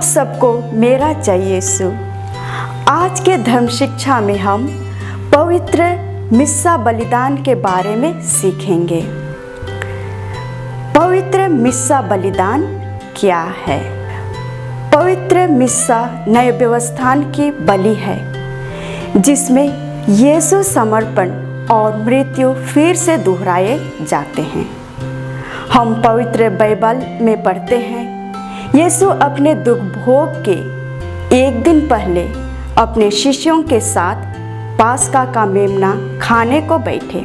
सबको मेरा जय यीशु। आज के धर्म शिक्षा में हम पवित्र मिस्सा बलिदान के बारे में सीखेंगे। पवित्र मिस्सा बलिदान क्या है? पवित्र मिस्सा नए व्यवस्थान की बलि है जिसमें यीशु समर्पण और मृत्यु फिर से दोहराए जाते हैं। हम पवित्र बाइबल में पढ़ते हैं, यीशु अपने दुख भोग के एक दिन पहले अपने शिष्यों के साथ पास्का का मेमना खाने को बैठे।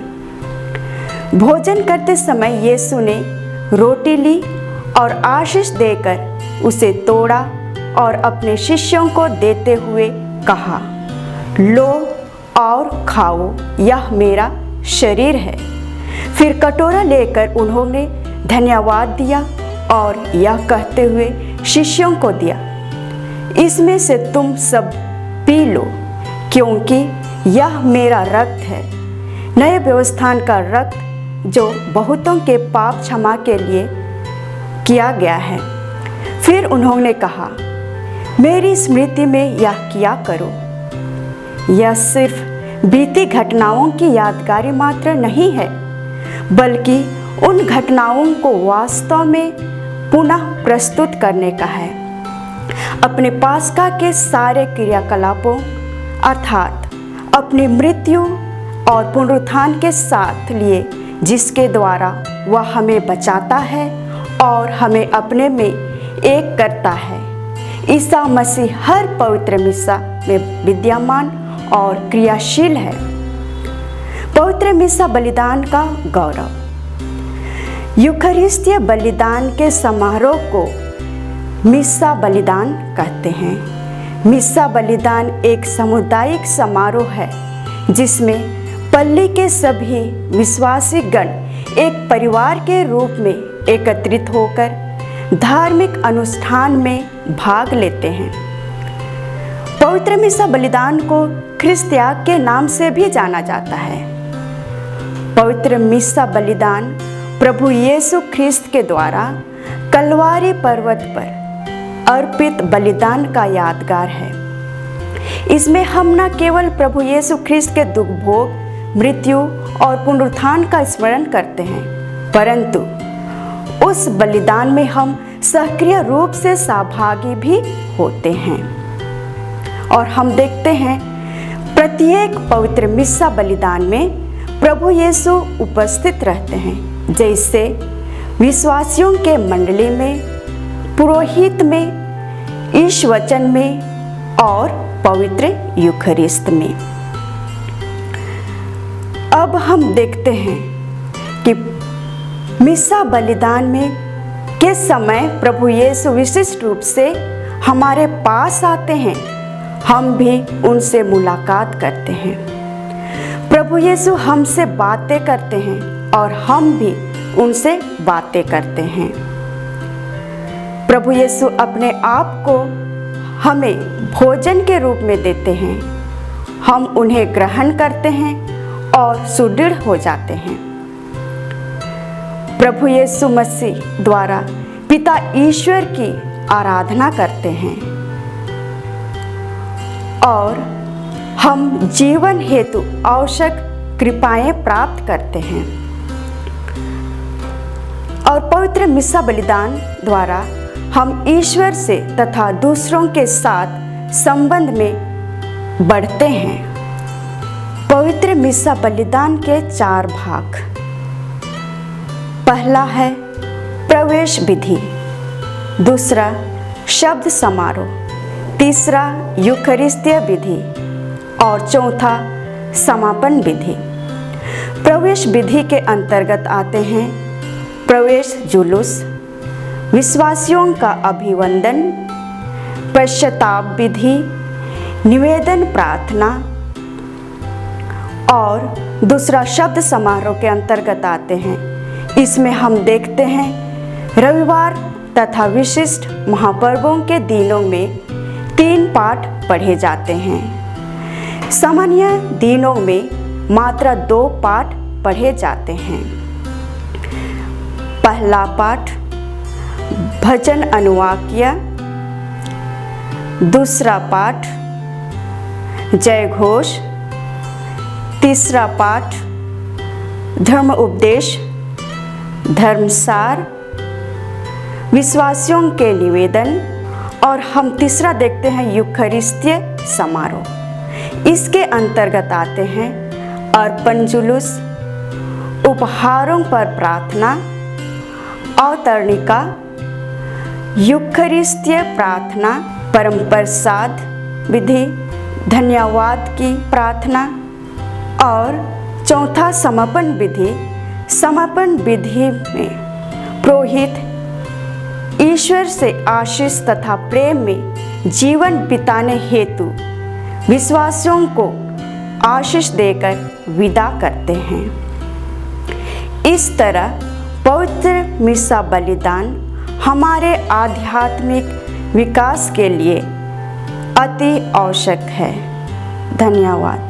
भोजन करते समय यीशु ने रोटी ली और आशीष देकर उसे तोड़ा और अपने शिष्यों को देते हुए कहा, लो और खाओ, यह मेरा शरीर है। फिर कटोरा लेकर उन्होंने धन्यवाद दिया और यह कहते हुए शिष्यों को दिया, इसमें से तुम सब पी लो, क्योंकि यह मेरा रक्त है, नए व्यवस्थान का रक्त जो बहुतों के पाप क्षमा के लिए किया गया है। फिर उन्होंने कहा, मेरी स्मृति में यह किया करो। यह सिर्फ बीती घटनाओं की यादगारी मात्र नहीं है, बल्कि उन घटनाओं को वास्तव में पुनः प्रस्तुत करने का है। अपने पास्का के सारे क्रियाकलापों अर्थात अपनी मृत्यु और पुनरुत्थान के साथ लिए, जिसके द्वारा वह हमें बचाता है और हमें अपने में एक करता है। ईसा मसीह हर पवित्र मिस्सा में विद्यमान और क्रियाशील है। पवित्र मिस्सा बलिदान का गौरव। यूखरिस्तीय बलिदान के समारोह को मिस्सा बलिदान कहते हैं। मिस्सा बलिदान एक सामुदायिक समारोह है जिसमें पल्ली के सभी विश्वासी गण एक परिवार के रूप में एकत्रित होकर धार्मिक अनुष्ठान में भाग लेते हैं। पवित्र मिस्सा बलिदान को ख्रिस्त त्याग के नाम से भी जाना जाता है। पवित्र मिस्सा बलिदान प्रभु यीशु ख्रिस्त के द्वारा कलवारी पर्वत पर अर्पित बलिदान का यादगार है। इसमें हम न केवल प्रभु यीशु ख्रिस्त के दुख भोग, मृत्यु और पुनरुत्थान का स्मरण करते हैं, परंतु उस बलिदान में हम सक्रिय रूप से सहभागी भी होते हैं। और हम देखते हैं प्रत्येक पवित्र मिस्सा बलिदान में प्रभु यीशु उपस्थित रहते हैं, जैसे विश्वासियों के मंडली में, पुरोहित में, ईश वचन में और पवित्र यूखरिस्त में। अब हम देखते हैं कि मिस्सा बलिदान में के समय प्रभु यीशु विशिष्ट रूप से हमारे पास आते हैं, हम भी उनसे मुलाकात करते हैं। प्रभु यीशु हमसे बातें करते हैं और हम भी उनसे बातें करते हैं। प्रभु यीशु अपने आप को हमें भोजन के रूप में देते हैं, हम उन्हें ग्रहण करते हैं और सुदृढ़ हो जाते हैं। प्रभु यीशु मसीह द्वारा पिता ईश्वर की आराधना करते हैं और हम जीवन हेतु आवश्यक कृपाएं प्राप्त करते हैं। और पवित्र मिस्सा बलिदान द्वारा हम ईश्वर से तथा दूसरों के साथ संबंध में बढ़ते हैं। पवित्र मिस्सा बलिदान के 4 भाग। पहला है प्रवेश विधि, दूसरा शब्द समारोह, तीसरा यूखरिस्तीय विधि और चौथा समापन विधि। प्रवेश विधि के अंतर्गत आते हैं प्रवेश जुलूस, विश्वासियों का अभिवंदन, पश्चाताप विधि, निवेदन प्रार्थना और दूसरा शब्द समारोह के अंतर्गत आते हैं। इसमें हम देखते हैं रविवार तथा विशिष्ट महापर्वों के दिनों में 3 पाठ पढ़े जाते हैं। सामान्य दिनों में मात्र 2 पाठ पढ़े जाते हैं। पहला पाठ भजन अनुवाक्य, दूसरा पाठ जय घोष, तीसरा पाठ धर्म उपदेश, धर्मसार, विश्वासियों के निवेदन, और हम तीसरा देखते हैं यूखरिस्तीय समारोह। इसके अंतर्गत आते हैं अर्पण जुलूस, उपहारों पर प्रार्थना, अवतरणिका, यूखरिस्तीय प्रार्थना, परम प्रसाद विधि, धन्यवाद की प्रार्थना, और चौथा समापन विधि। समापन विधि में पुरोहित ईश्वर से आशीष तथा प्रेम में जीवन बिताने हेतु विश्वासियों को आशीष देकर विदा करते हैं। इस तरह पवित्र मिस्सा बलिदान हमारे आध्यात्मिक विकास के लिए अति आवश्यक है। धन्यवाद।